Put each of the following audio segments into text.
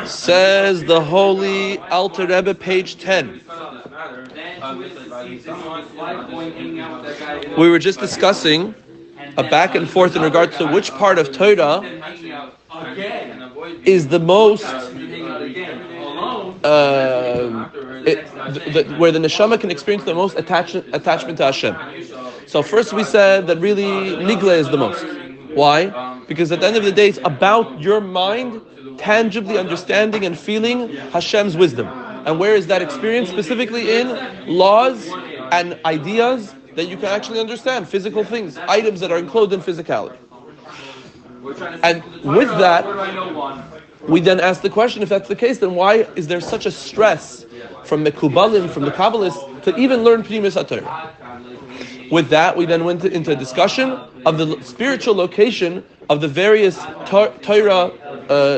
Says the Holy Alter Rebbe, page 10. We were just discussing a back and forth in regards to which part of Torah is the most where the neshama can experience the most attachment to Hashem. So first we said that really nigla is the most. Why? Because at the end of the day, it's about your mind tangibly understanding and feeling Hashem's wisdom. And where is that experience? Specifically in laws and ideas that you can actually understand, physical things, items that are enclosed in physicality. And with that, we then ask the question, if that's the case, then why is there such a stress from Mekubalim, from the Kabbalists, to even learn Pnimis HaTorah? With that, we then went into a discussion of the spiritual location of the various Torah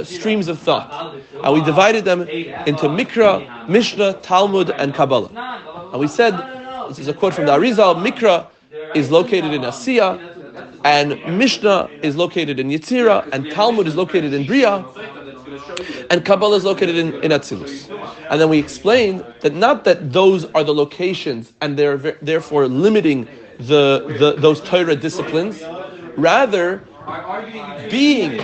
streams of thought. And we divided them into Mikra, Mishnah, Talmud, and Kabbalah. And we said, this is a quote from the Arizal, Mikra is located in Asiya, and Mishnah is located in Yetzirah, and Talmud is located in Bria, and Kabbalah is located in Atzilus. And then we explained that not that those are the locations and they're therefore limiting those Torah disciplines, rather being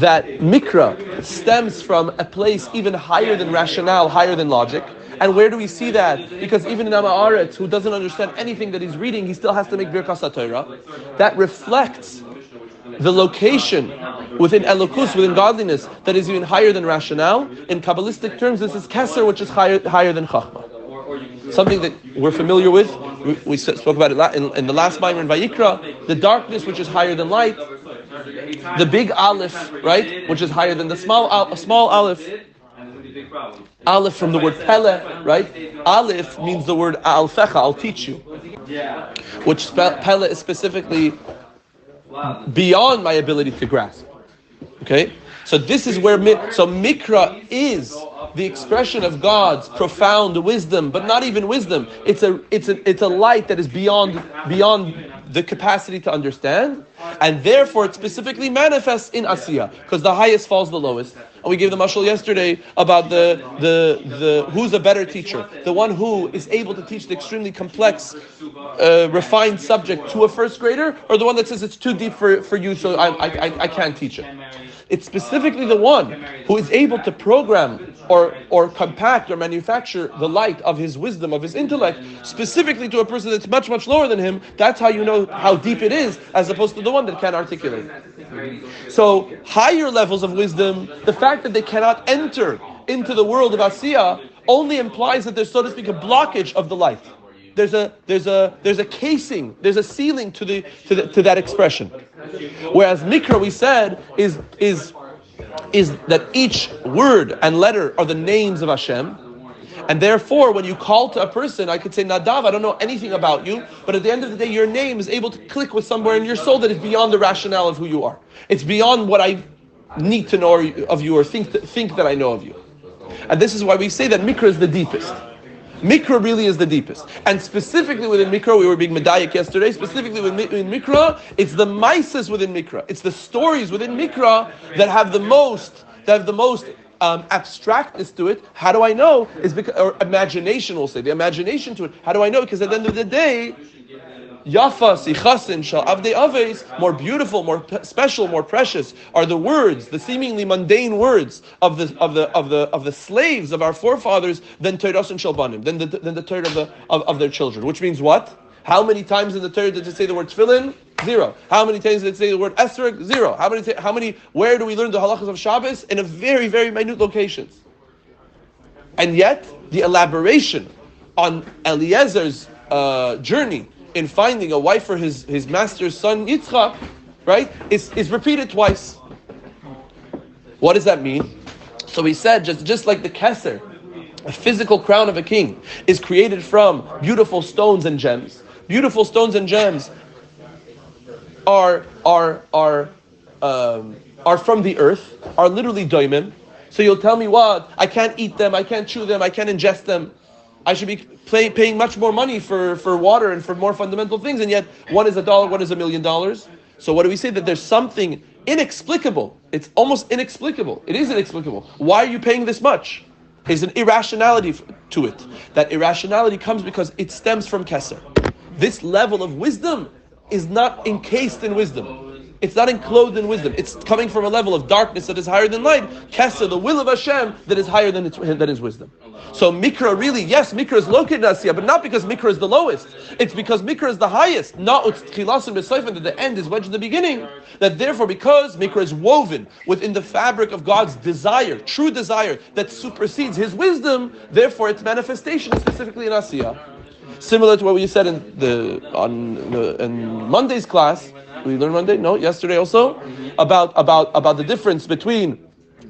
that Mikra stems from a place even higher than rationale, higher than logic. And where do we see that? Because even in Am Haaretz, who doesn't understand anything that he's reading, he still has to make Birkas HaTorah. That reflects the location within Elokus, within godliness, that is even higher than rationale. In Kabbalistic terms, this is Keser, which is higher than Chachma. Something that we're familiar with. We spoke about it in the last Maimer in Vayikra. The darkness, which is higher than light. The big Aleph, right, which is higher than the small Aleph. Aleph from the word Pele, right? Aleph means the word Alfecha, I'll teach you. Which Pele is specifically beyond my ability to grasp. Okay? So this is where Mikra is the expression of God's profound wisdom, but not even wisdom. It's a light that is beyond the capacity to understand, and therefore it specifically manifests in Asiya, because the highest falls the lowest. And we gave the mashal yesterday about the who's a better teacher, the one who is able to teach the extremely complex, refined subject to a first grader, or the one that says it's too deep for you, so I can't teach it. It's specifically the one who is able to program or compact or manufacture the light of his wisdom, of his intellect, specifically to a person that's much, much lower than him. That's how you know how deep it is, as opposed to the one that can't articulate. So higher levels of wisdom, the fact that they cannot enter into the world of Asiya only implies that there's, so to speak, a blockage of the light. There's a casing, there's a ceiling to that expression. Whereas Mikra, we said, is that each word and letter are the names of Hashem, and therefore when you call to a person, I could say, Nadav, I don't know anything about you, but at the end of the day, your name is able to click with somewhere in your soul that is beyond the rationale of who you are. It's beyond what I need to know of you or think that I know of you. And this is why we say that Mikra is the deepest. Mikra really is the deepest. And specifically within Mikra, we were being medayik yesterday, specifically within Mikra, it's the maisas within Mikra. It's the stories within Mikra that have the most abstractness to it. How do I know? Is because, or imagination, we'll say, the imagination to it. How do I know? Because at the end of the day, Yafa, Sichasin, Shal Avdei Aves, more beautiful, more special, more precious are the words, the seemingly mundane words of the slaves of our forefathers than Torah and Shalbanim, than the Torah of their children. Which means what? How many times in the Torah did it say the word tefillin? 0. How many times did it say the word esrog? 0. How many? Where do we learn the halachas of Shabbos? In a very, very minute locations. And yet, the elaboration on Eliezer's journey in finding a wife for his master's son Yitzchak, right, is repeated twice. What does that mean? So he said, just like the keser, a physical crown of a king, is created from beautiful stones and gems. Beautiful stones and gems are from the earth, are literally doimim. So you'll tell me what? I can't eat them, I can't chew them, I can't ingest them. I should be paying much more money for water and for more fundamental things, and yet one is $1, one is $1 million. So what do we say? That there's something inexplicable. It's almost inexplicable. It is inexplicable. Why are you paying this much? There's an irrationality to it. That irrationality comes because it stems from Keser. This level of wisdom is not encased in wisdom. It's not enclosed in wisdom. It's coming from a level of darkness that is higher than light. Keser, the will of Hashem, that is higher than his wisdom. So Mikra really, yes, Mikra is located in Asiya, but not because Mikra is the lowest. It's because Mikra is the highest. Not Tchilas and B'Seifen, that the end is wedged in the beginning. That therefore, because Mikra is woven within the fabric of God's desire, true desire, that supersedes His wisdom, therefore its manifestation is specifically in Asiya. Similar to what we said in Monday's class. We learned Monday? No, yesterday also, about the difference between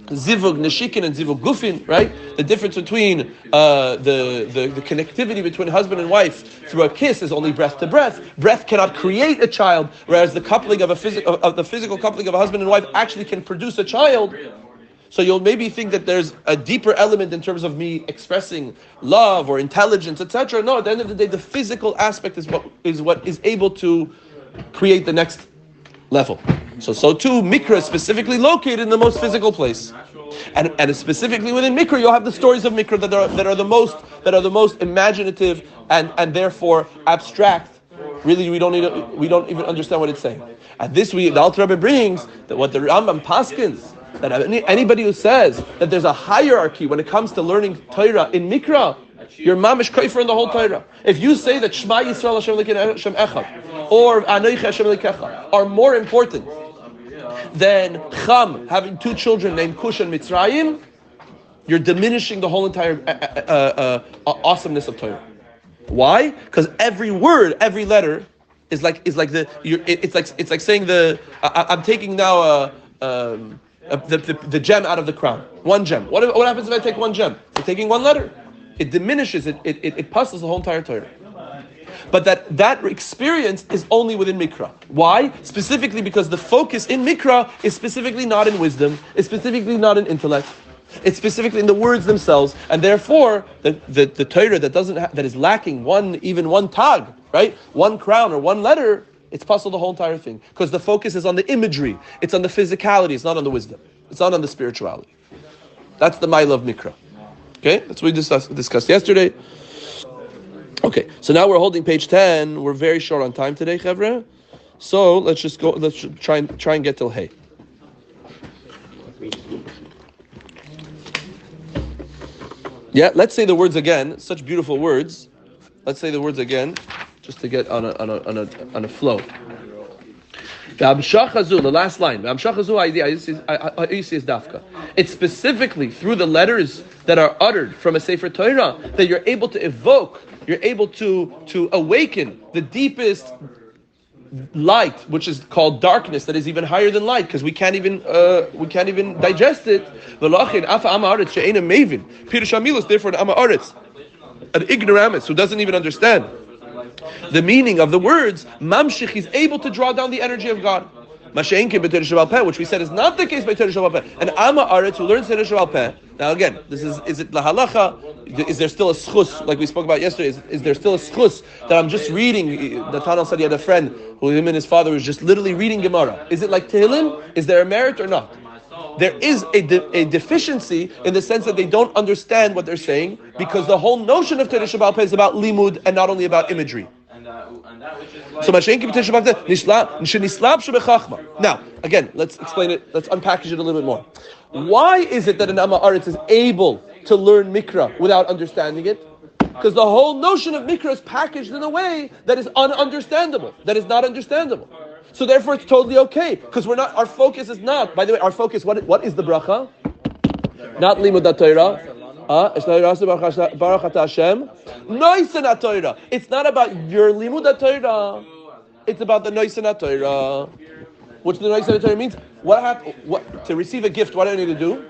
zivug neshikin and zivug gufin, right? The difference between the connectivity between husband and wife through a kiss is only breath to breath. Breath cannot create a child, whereas the coupling of the physical coupling of a husband and wife actually can produce a child. So you'll maybe think that there's a deeper element in terms of me expressing love or intelligence, etc. No, at the end of the day, the physical aspect is what is able to create the next level. So too, Mikra is specifically located in the most physical place, and specifically within Mikra, you'll have the stories of Mikra that are the most imaginative and therefore abstract. Really, we don't even understand what it's saying. And this the Alter Rebbe brings that what the Rambam paskins, that anybody who says that there's a hierarchy when it comes to learning Torah in Mikra, you're mamish kaifer in the whole Torah. If you say that Shema Yisrael Hashem Elokeinu Hashem Echad or Anochi Hashem Elokecha are more important than Cham having two children named Cush and Mitzrayim, you're diminishing the whole entire awesomeness of Torah. Why? Because every word, every letter is like saying I'm taking now the gem out of the crown. One gem. What happens if I take one gem? I'm taking one letter. It diminishes, it puzzles the whole entire Torah. But that experience is only within Mikra. Why? Specifically because the focus in Mikra is specifically not in wisdom, it's specifically not in intellect, it's specifically in the words themselves, and therefore the Torah that is lacking even one tag, right? One crown or one letter, it's puzzled the whole entire thing. Because the focus is on the imagery, it's on the physicality, it's not on the wisdom, it's not on the spirituality. That's the Ma'ila of Mikra. Okay, that's what we discussed yesterday. Okay, so now we're holding page 10. We're very short on time today, Chevra. So let's just go. Let's try and get till Hey. Yeah, let's say the words again. Such beautiful words. Let's say the words again, just to get on a flow. The last line. It's specifically through the letters that are uttered from a Sefer Torah that you're able to evoke, you're able to awaken the deepest light, which is called darkness, that is even higher than light, because we can't even digest it. Therefore, an ignoramus who doesn't even understand the meaning of the words, Mamshich, he's able to draw down the energy of God. Which we said is not the case by Torah Shabbat Peh. And Amma Aretz who learns Torah Shabbat Peh. Now again, is it lahalacha? Is there still a schus, like we spoke about yesterday? Is there still a schus that I'm just reading? The Tanel said he had a friend who him and his father was just literally reading Gemara. Is it like Tehillim? Is there a merit or not? There is a deficiency in the sense that they don't understand what they're saying, because the whole notion of Torah Shabbat Peh is about limud and not only about imagery. So now, again, let's explain it. Let's unpackage it a little bit more. Why is it that an Amma Aretz is able to learn Mikra without understanding it? Because the whole notion of Mikra is packaged in a way that is ununderstandable, that is not understandable. So therefore, it's totally okay, because we're not. Our focus is not. By the way, our focus. What is the bracha? Not limud Torah. It's not about your limud Torah. It's about the Noisan Torah. Which the Noisan Torah means? What to receive a gift? What do I need to do?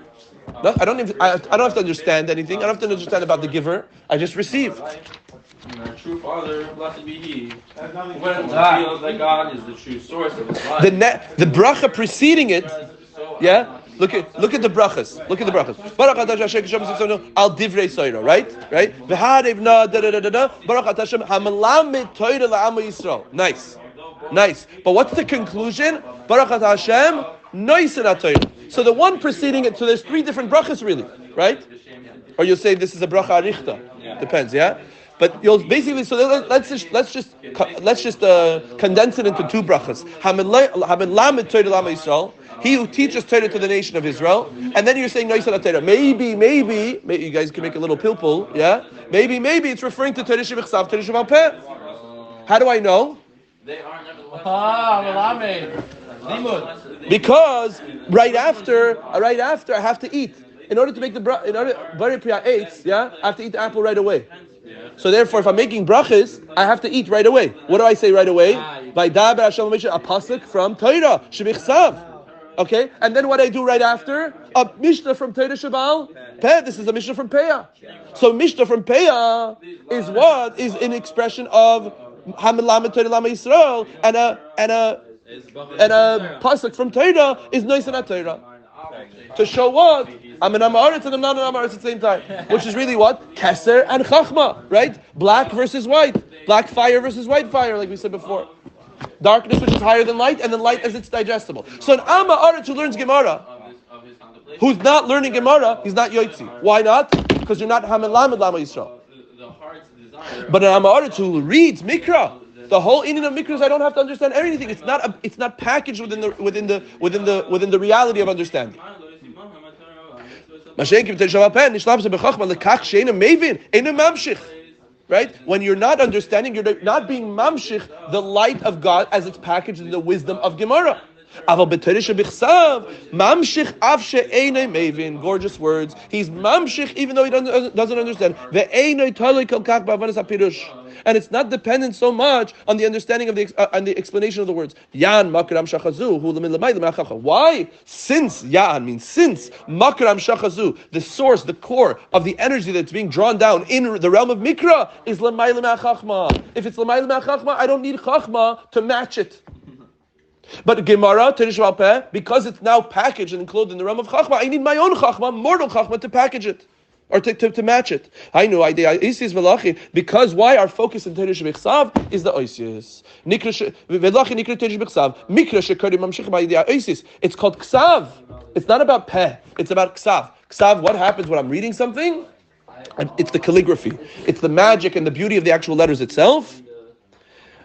No, I don't have to understand anything. I don't have to understand about the giver. I just receive. True Father, blessed be He. When it feels that God is the true source of His life. The bracha preceding it, yeah. Look at the brachas. Look at the brachas. Baruch atah Hashem Kishem al divrei Torah. Right. V'hadevna da da da da da. Baruch atah Hashem hamelamed Torah la'am Yisrael. Nice. But what's the conclusion? Baruch atah Hashem noisan Torah. So the one preceding it, so there's 3 different brachas really, right? Or you'll say this is a bracha arichta. Depends, yeah? But you'll basically, so let's just condense it into 2 brachas. He who teaches Torah to the nation of Israel, and then you're saying Noisal Torah. Maybe you guys can make a little pilpul, yeah? Maybe it's referring to Torah Shebechsav, Torah Sheval Peh. How do I know? Because right after I have to eat. In order to make Bari Priya Eitz, yeah, I have to eat the apple right away. So therefore, if I'm making brachas, I have to eat right away. What do I say right away? By Daber Hashem Moshe, a pasuk from Torah Shebechsav. Okay, and then what I do right after? A Mishnah from Torah Sheval Peh. This is a Mishnah from Peah. So Mishnah from Peah is what? Is an expression of Hamilamed Torah Lama Yisrael, and a pasuk from Torah is Noisana Torah. To show what? I'm an Amaretz and I'm not an Amaretz at the same time. Which is really what? Keser and Chachma, right? Black versus white. Black fire versus white fire, like we said before. Darkness which is higher than light, and then light as it's digestible. So an Amaretz who learns Gemara, who's not learning Gemara, he's not Yoitzi. Why not? Because you're not Hamelamed Lama Yisrael. But an Amaretz who reads Mikra, the whole meaning of Mikra is I don't have to understand everything. It's not packaged within the reality of understanding. Right? When you're not understanding, you're not being mamshich the light of God as it's packaged in the wisdom of Gemara. Gorgeous words. He's mamshich even though he doesn't understand. And it's not dependent so much on the understanding of the explanation of the words. Why? Since Yan means since Makram Shachazu, the source, the core of the energy that's being drawn down in the realm of Mikra is L'mayla Ma'achachma. If it's L'mayla Ma'achachma, I don't need Chachma to match it. But Gemara, because it's now packaged and enclosed in the realm of Chachma, I need my own Chachma, mortal Chachma, to package it. Or to match it. I know idea Isis Velachi, because why our focus in Torah Shebechsav is the Oisius. Velachi Nikra Torah Shebechsav. Mikra Shekari Mamshich by idea Oisius. It's called Ksav. It's not about Peh. It's about Ksav. Ksav, what happens when I'm reading something? It's the calligraphy. It's the magic and the beauty of the actual letters itself.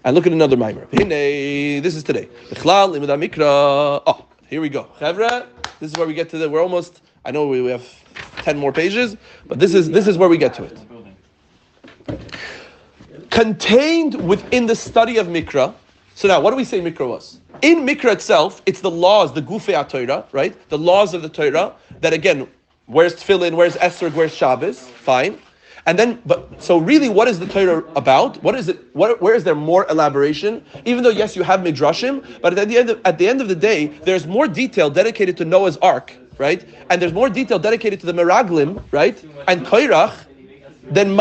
And look at another mimer. This is today. Oh, here we go. Chevra, this is where we get to we're almost, I know we have 10 more pages, but this is where we get to it. Contained within the study of Mikra. So now, what do we say Mikra was? In Mikra itself, it's the laws, the Gufei HaTorah, right? The laws of the Torah, that again, where's Tefillin, where's Esrog, where's Shabbos, fine. And then, so really, what is the Torah about? What is it? Where is there more elaboration? Even though yes, you have midrashim, but at the end of the day, there's more detail dedicated to Noah's Ark, right? And there's more detail dedicated to the Meraglim, right? And Koirach than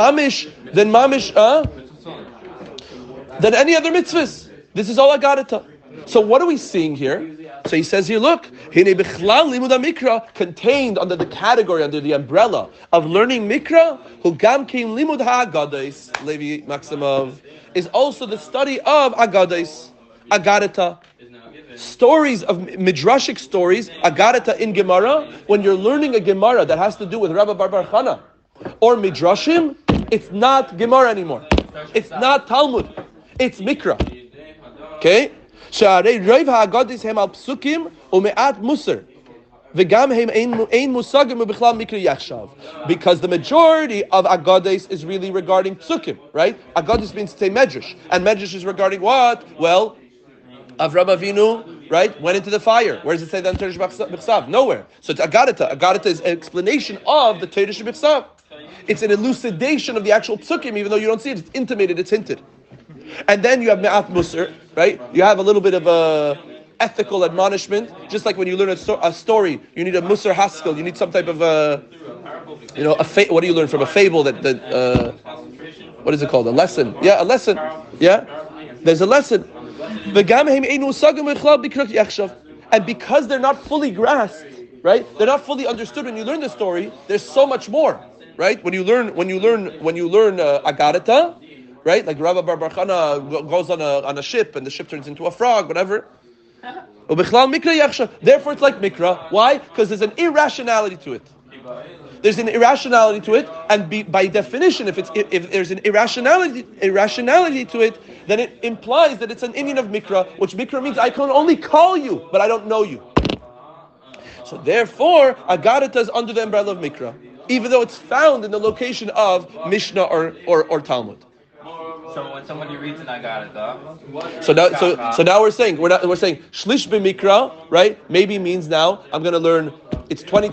any other mitzvahs. This is all Agadata. So what are we seeing here? So he says here, look, contained under the category, under the umbrella of learning Mikra, who gam kein limud ha'agadais, Levi Maximov, is also the study of Agadais, Agadata. Stories of midrashic stories, Agadata in Gemara. When you're learning a Gemara that has to do with Rabbi Bar Chana or midrashim, it's not Gemara anymore. It's not Talmud. It's Mikra. Okay? Because the majority of Agadis is really regarding psukim, right? Agadis means to say medrash, and medrash is regarding what? Well, Avram Avinu, right, went into the fire. Where does it say that in Torah Shebechsav? Nowhere. So it's Agadata. Agadata is an explanation of the Torah Shebechsav. It's an elucidation of the actual psukim, even though you don't see it. It's intimated. It's hinted. And then you have Me'at Musar, right? You have a little bit of a ethical admonishment. Just like when you learn a story, you need a Musar Haskell. You need some type of what do you learn from a fable? That what is it called? A lesson. Yeah, a lesson. Yeah, there's a lesson. And because they're not fully grasped, right? They're not fully understood. When you learn the story, there's so much more, right? When you learn Agadata. Right, like Rabbi Bar Chana goes on a ship, and the ship turns into a frog, whatever. Therefore, it's like mikra. Why? Because there's an irrationality to it. There's an irrationality to it, and by definition, if there's an irrationality to it, then it implies that it's an inyan of mikra, which mikra means I can only call you, but I don't know you. So therefore, agarata is under the umbrella of mikra, even though it's found in the location of Mishnah or Talmud. So when somebody reads an agarata, so now we're saying shlish b'mikra, right? Maybe means now I'm going to learn. It's 20,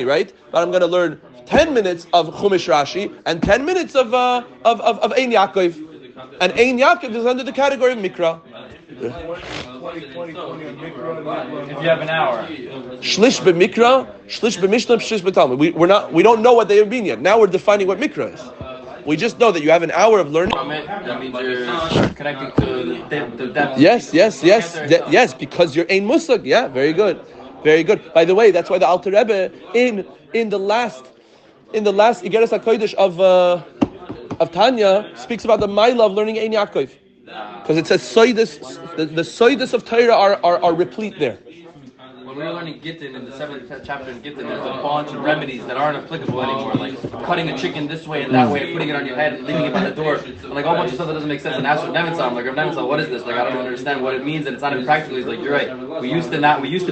right? But I'm going to learn 10 minutes of Chumash Rashi and 10 minutes of Ein Yaakov, and Ein Yaakov is under the category of mikra. If you have an hour, Shlish b'mikra, shlish b'mishnah, shlish b'talmud. We don't know what they mean yet. Now we're defining what mikra is. We just know that you have an hour of learning. That means you're connecting to the depth. Yes, because you're ein musag. Yeah, very good. By the way, that's why the Alter Rebbe in the last Igeres HaKodesh of Tanya speaks about the Maila of learning Ein Yaakov, because it says the soidas of Torah are replete there. When we were learning Gittin in the 7th chapter in Gittin, there's a bunch of remedies that aren't applicable anymore, like cutting a chicken this way and that way, putting it on your head and leaving it by the door, and like a whole bunch of stuff that doesn't make sense. And ask Rav Nevitzah, I'm like, Rav Nevitzah, what is this? Like, I don't understand what it means, and it's not even practical. He's like, you're right. We used to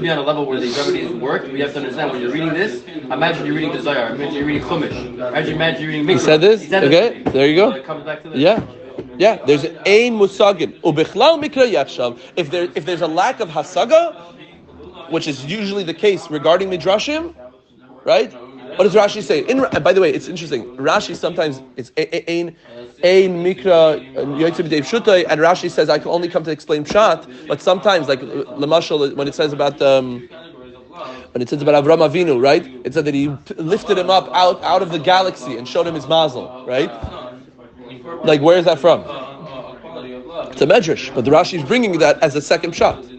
be on a level where these remedies worked. We have to understand when you're reading this. Imagine you're reading the Zohar. Imagine you're reading Chumash. Imagine you're reading Mikra. He said this. Okay, there you go. So it comes back to this. Yeah. There's ein musagin ubichlal mikra yachshav. If there's a lack of hasaga, which is usually the case regarding midrashim, right? What does Rashi say? By the way, it's interesting. Rashi sometimes it's ein mikra yotzei b'dei pshutai, and Rashi says I can only come to explain pshat. But sometimes, like lemashal, when it says about Avram Avinu, right? It said that he lifted him up out of the galaxy and showed him his mazel, right? Like, where is that from? It's a medrash, but the Rashi is bringing that as a second pshat.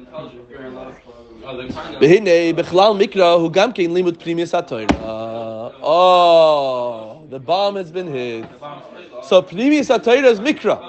Oh, the bomb has been hit. So Pnimius HaTorah is Mikra.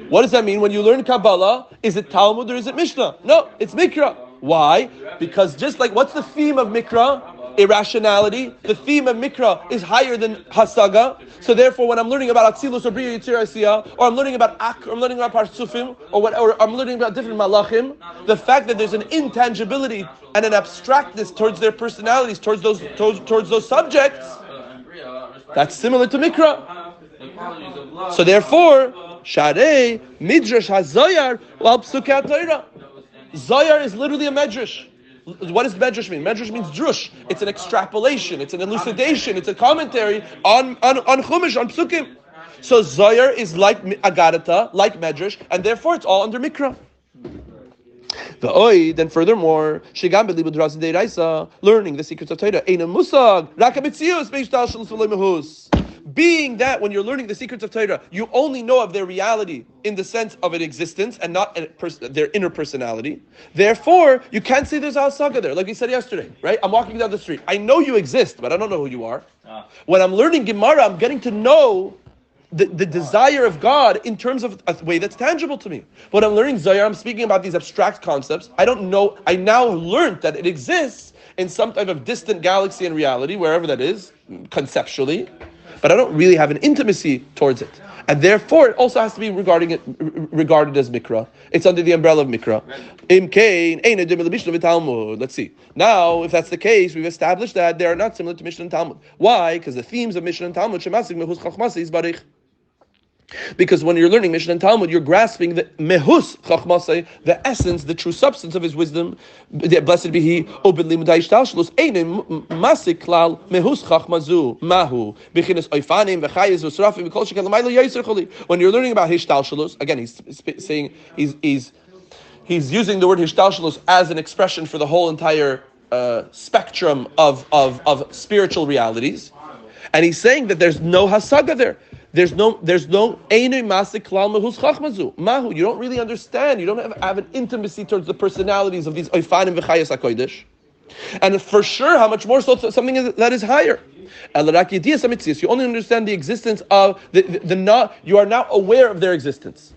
What does that mean? When you learn Kabbalah, is it Talmud or is it Mishnah? No, it's Mikra. Why? Because just like, what's the theme of Mikra? Irrationality. The theme of Mikra is higher than Hasaga. So therefore, when I'm learning about Atzilus or Biur Yitzir Asiyah, or I'm learning about Ak, or I'm learning about Parsufim, or I'm learning about different Malachim, the fact that there's an intangibility and an abstractness towards their personalities, towards those subjects, that's similar to Mikra. So therefore, Sharei Midrash HaZoyar L'al Psukei HaTorah. Zoyar is literally a medrash. What does medrash mean? Medrash means drush. It's an extrapolation. It's an elucidation. It's a commentary on Chumash, on Psukim. So Zoyar is like Agarata, like medrash, and therefore it's all under Mikra. Then furthermore, learning the secrets of Torah, being that when you're learning the secrets of Torah, you only know of their reality in the sense of an existence and not their inner personality. Therefore, you can't say there's a hasaga there, like we said yesterday, right? I'm walking down the street. I know you exist, but I don't know who you are. When I'm learning Gemara, I'm getting to know the desire of God in terms of a way that's tangible to me. When I'm learning Zohar, I'm speaking about these abstract concepts. I don't know. I now learned that it exists in some type of distant galaxy and reality, wherever that is, conceptually. But I don't really have an intimacy towards it. And therefore, it also has to be regarded as Mikra. It's under the umbrella of Mikra. Let's see. Now, if that's the case, we've established that they are not similar to Mishnah and Talmud. Why? Because the themes of Mishnah and Talmud, because when you're learning Mishnah and Talmud, you're grasping the mehus chachmasei, the essence, the true substance of his wisdom. Blessed be He. Oben limudai shtalshlus einem masik klal mehus chachmazu mahu b'chinas oifanim v'chayes v'srafim v'kol shekel l'maylo yaser choli. When you're learning about hishtalshlus, again, he's saying he's using the word hishtalshlus as an expression for the whole entire spectrum of spiritual realities, and he's saying that there's no hasaga there. There's no einu masik klal mehus chachmazu mahu. You don't really understand. You don't have an intimacy towards the personalities of these oifanim v'chayes hakodesh, and for sure, how much more so something that is higher. You only understand the existence of the not. You are now aware of their existence.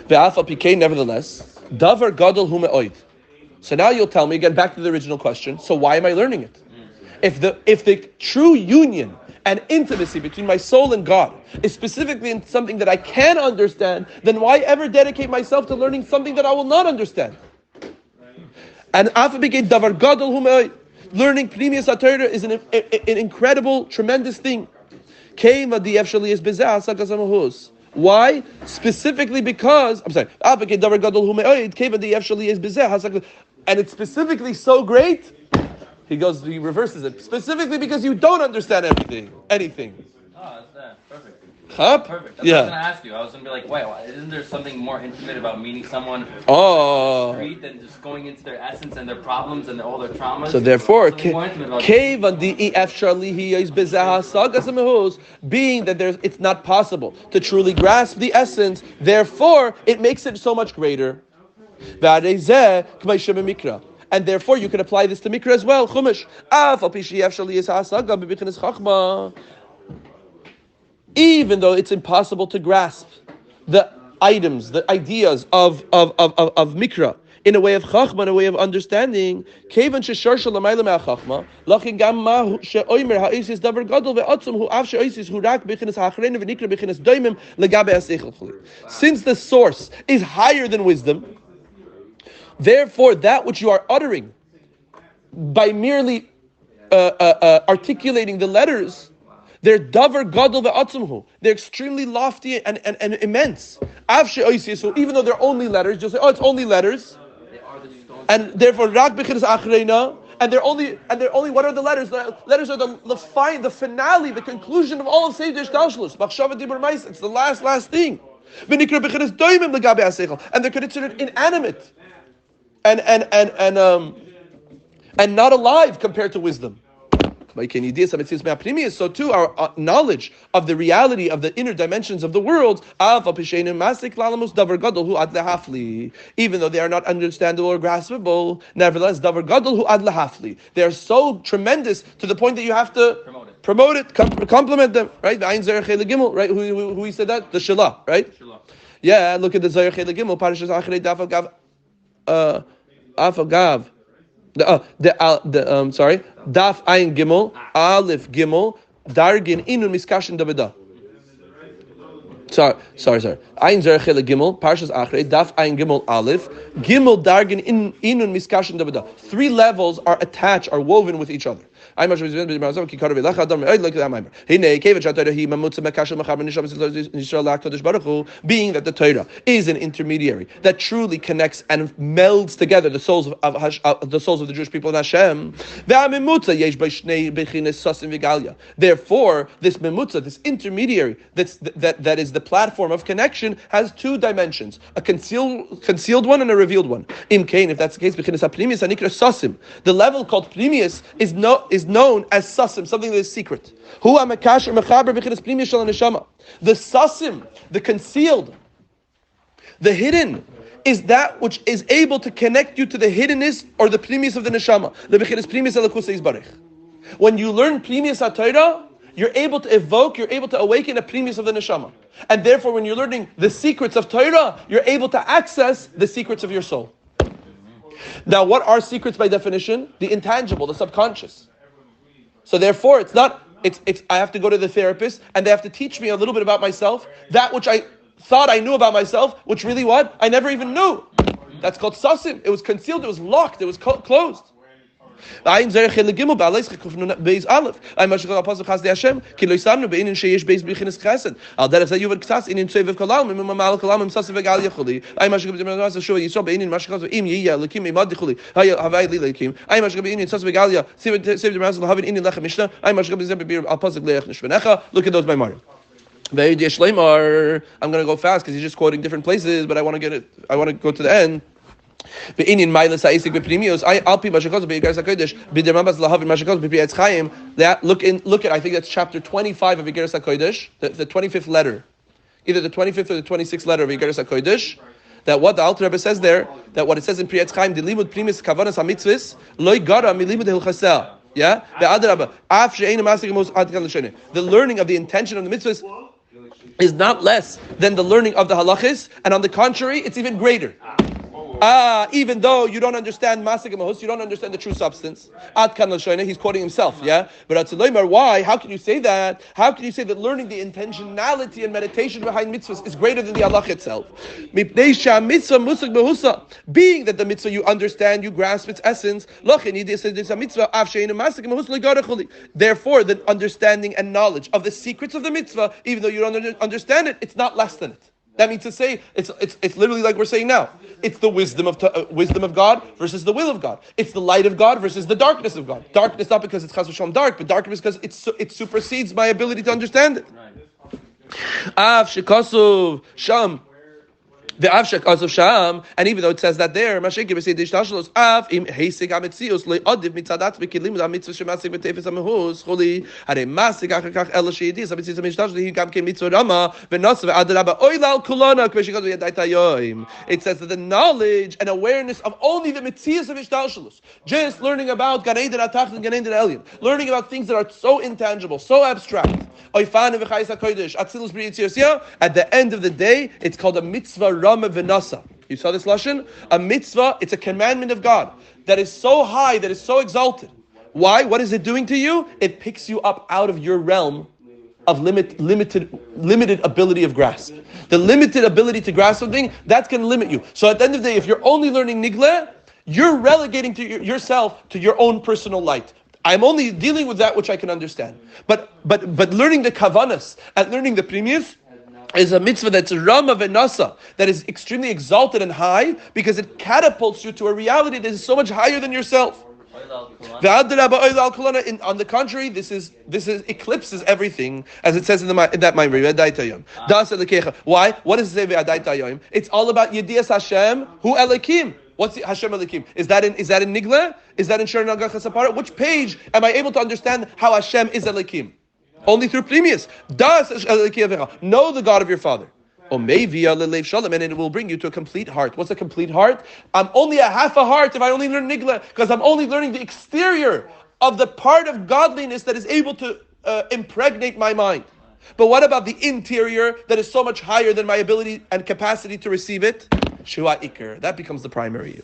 Nevertheless, Davar gadol hu me'oid. So now you'll tell me again, back to the original question. So why am I learning it? If the true union and intimacy between my soul and God is specifically in something that I can understand, then why ever dedicate myself to learning something that I will not understand? And davar gadol hu me'oid. Learning Pnimius HaTorah is an incredible, tremendous thing. Why? Specifically because, I'm sorry, and it's specifically so great, he reverses it, specifically because you don't understand anything. Oh, that's perfect. Perfect. That's what I was going to ask you. I was going to be like, wait, isn't there something more intimate about meeting someone on the street than just going into their essence and their problems and all their traumas? So therefore, being that it's not possible to truly grasp the essence, therefore it makes it so much greater. And therefore you can apply this to Mikra as well. Chumash. Even though it's impossible to grasp the items, the ideas of Mikra in a way of Chachma, in a way of understanding, Kevan sheshar shalamayla me'achachma, lachin gam ma she'oimer ha'osis davar gadol ve'otzum hu av she'osis hu rak b'chinas ha'achreinu v'nikra b'chinas doimim legabe ha'seichel chuli. Since the source is higher than wisdom, therefore that which you are uttering by merely articulating the letters, they're davar gadol ve'atzumhu. They're extremely lofty and immense. Even though they're only letters, you'll say, oh, it's only letters. And therefore, rak b'chinas achreina. And they're only. What are the letters? The letters are the finale, the conclusion of all of Seder Shtalshlus. Machshava dibur ma'is. It's the last thing. V'nikra b'chinas doimim legabe ha'seichel. And they're considered inanimate and not alive compared to wisdom. So too, our knowledge of the reality of the inner dimensions of the world, even though they are not understandable or graspable, nevertheless, they are so tremendous to the point that you have to promote it, compliment them, right? Right? Who he said that? The Shila, right? Yeah, look at the Zayar Chele Gimel, Parashas Achrei Daf Agav. Daf Ayin Gimel, Aleph Gimel, Dargin Inun Miskashin Davida. Sorry. Ayin Zer Chele Gimel, Parshas Achrei, Daf Ayin Gimel Aleph, Gimel Dargin Inun Miskashin Davida. 3 levels are woven with each other. Being that the Torah is an intermediary that truly connects and melds together the souls of the Jewish people in Hashem. Therefore, this memutza, this intermediary, that is the platform of connection, has 2 dimensions: a concealed one and a revealed one. If that's the case, the level called Pnimius is known as sasim, something that is secret. The sasim, the concealed, the hidden, is that which is able to connect you to the hiddenness or the pnimius of the neshama. When you learn Pnimius HaTorah, you're able to awaken a pnimius of the neshama. And therefore, when you're learning the secrets of Torah, you're able to access the secrets of your soul. Now, what are secrets by definition? The intangible, the subconscious. So therefore, I have to go to the therapist and they have to teach me a little bit about myself, that which I thought I knew about myself, which really what? I never even knew. That's called sasim. It was concealed, it was locked, it was closed. Ayin Zer Chele Gimel Ba'aleis Chekufnu Beis Aleph. Ayin Mashachal Apostle Chas Hashem Ki Lo Yisamnu Beinin Sheyesh Beis B'Chinas Chesed. Al Derech Zeh Yuvad Ksas Inin Tzevev Kalam Mim Mamal Kalam Mim Sasev V'Gal Yechuli. Ayin Mashachal B'Chinas Shua Yisrael Beinin Mashachal Im Yiyah Lekim Imad Dichuli. Havai Li Lekim. Ayin Mashachal Beinin Sasev V'Gal Yah Sev D'Mazal Havin Inin Lechem Mishnah. Ayin Mashachal B'Zeh Biur Al Pasuk Leich Nishvenecha. Look at those by Mario. I'm going to go fast because he's just quoting different places, but I want to go to the end. Look in, I think that's chapter 25 of Igeres HaKodesh, the 25th letter, either the 25th or the 26th letter of Igeres HaKodesh. That what the Alter Rebbe says there, that what it says in Priyatz Chaim, the limud primis kavanas hamitzvus loy gara milimud hilchasel. Yeah, the learning of the intention of the mitzvahs is not less than the learning of the halachis, and on the contrary, it's even greater. Even though you don't understand Masik Mahus, you don't understand the true substance. Ad kan l'shoyne, he's quoting himself, yeah? But Atziloymar, why? How can you say that? How can you say that learning the intentionality and meditation behind mitzvahs is greater than the halach itself? Being that the mitzvah you understand, you grasp its essence. Therefore, the understanding and knowledge of the secrets of the mitzvah, even though you don't understand it, it's not less than it. That means to say, it's literally like we're saying now. It's the wisdom of God versus the will of God. It's the light of God versus the darkness of God. Darkness not because it's chas v'shalom dark, but darkness because it supersedes my ability to understand it. Av shekasuv sham. The avshak of sham, and even though it says that there, mashake b'sei dishtashlos av im heisik amitzius le'adiv mitzadat v'kilim d'amitzvah shemasik b'tefes amehus choli harei masik achakach ela sheidis amitzius amitzius he gam ke mitzvah rama v'nosa v'adarabba oilal kulana k'meshikot v'yadayt hayoim. It says that the knowledge and awareness of only the mitzius of ishtalshalos, just learning about Gan Eden Atach and Gan Eden Elyon, learning about things that are so intangible, so abstract. At the end of the day, it's called a mitzvah rama v'nasa. You saw this lashon? A mitzvah, it's a commandment of God that is so high, that is so exalted. Why? What is it doing to you? It picks you up out of your realm of limited ability of grasp. The limited ability to grasp something, that's going to limit you. So at the end of the day, if you're only learning nigle, you're relegating to yourself to your own personal light. I'm only dealing with that which I can understand. But learning the kavanas and learning the primius is a mitzvah that's rama v'nasa, that is extremely exalted and high because it catapults you to a reality that is so much higher than yourself. On the contrary, this eclipses everything, as it says in that Ma'amar. Why? What does it say? It's all about Yedias Hashem, Hu Elikim. What's the Hashem Elikim? Is that in Nigla? Is that in Shur Nagach Sapara? Which page am I able to understand how Hashem is Elikim? Only through Plimius. Know the God of your father. And it will bring you to a complete heart. What's a complete heart? I'm only a half a heart if I only learn Nigla, because I'm only learning the exterior of the part of godliness that is able to impregnate my mind. But what about the interior that is so much higher than my ability and capacity to receive it? Shua Iker. That becomes the primary.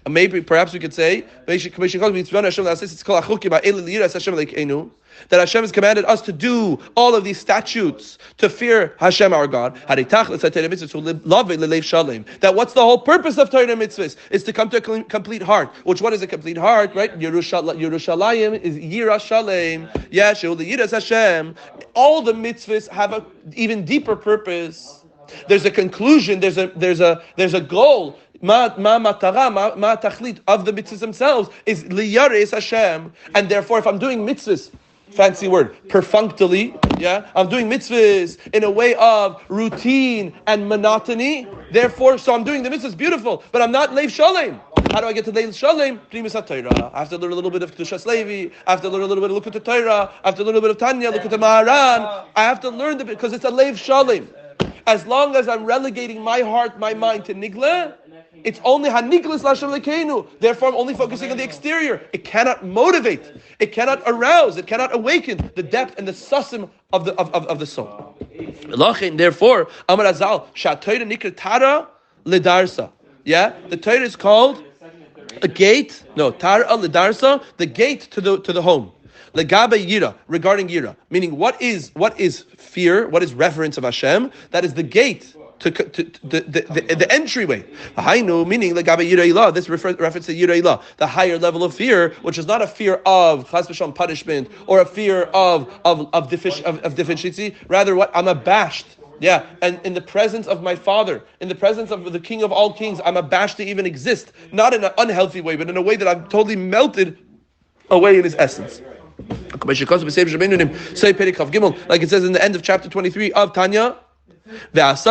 Maybe, perhaps we could say that Hashem has commanded us to do all of these statutes to fear Hashem our God. That what's the whole purpose of Torah mitzvahs is to come to a complete heart. Which what is a complete heart, right? Yerushalayim is Yira Shalem. Yiras Hashem. All the mitzvahs have an even deeper purpose. There's a conclusion. There's a goal. Ma tachlit of the mitzvahs themselves is liyares Hashem, and therefore, if I'm doing mitzvahs, fancy word, perfunctorily, I'm doing mitzvahs in a way of routine and monotony. Therefore, so I'm doing the mitzvahs beautiful, but I'm not leiv shalem. How do I get to leiv shalem? Primus HaTorah. I have to learn a little bit of Kedushas Levi. I have to learn a little bit of Likkutei Torah. I have to learn a little bit of Tanya, Likkutei Maharan. I have to learn because it's a leiv shalem. As long as I'm relegating my heart, my mind to nigla, it's only haniglas l'Hashem lekeinu. Therefore, I'm only focusing on the exterior. It cannot motivate. It cannot arouse. It cannot awaken the depth and the susim of the soul. Therefore, Amar Azal shatayra nikra tara ledarsa. The Torah is called a gate. No, tara ledarsa, the gate to the home. Legabe yira, regarding yira, meaning what is fear? What is reverence of Hashem? That is the gate to the entryway. Hainu, meaning legabe yira ilah. This reference to yira ilah, the higher level of fear, which is not a fear of chas v'shalom punishment or a fear of deficiency. Rather, what I'm abashed. And in the presence of my Father, in the presence of the King of all kings, I'm abashed to even exist. Not in an unhealthy way, but in a way that I'm totally melted away in His essence. Like it says in the end of chapter 23 of Tanya. So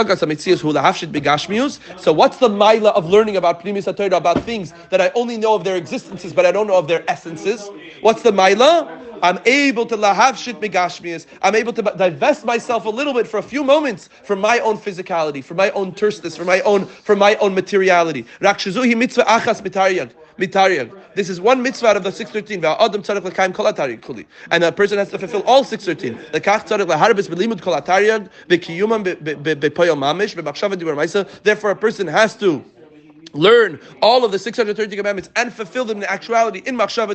what's the maila of learning about Pnimis HaTorah, about things that I only know of their existences, but I don't know of their essences? What's the maila? I'm able to lahavshit begashmius. I'm able to divest myself a little bit for a few moments from my own physicality, from my own thirstness, from my own materiality. mitaryag. This is one mitzvah out of the 613. Adam tzarich l'kaim kol ataryag kuli. And a person has to fulfill all 613. Lekach tzarich l'harbis b'limud kol ataryag v'kiyumam b'poyel mamish b'machshava divrei ma'isa. Therefore, a person has to learn all of the 613 commandments and fulfill them in actuality in machshava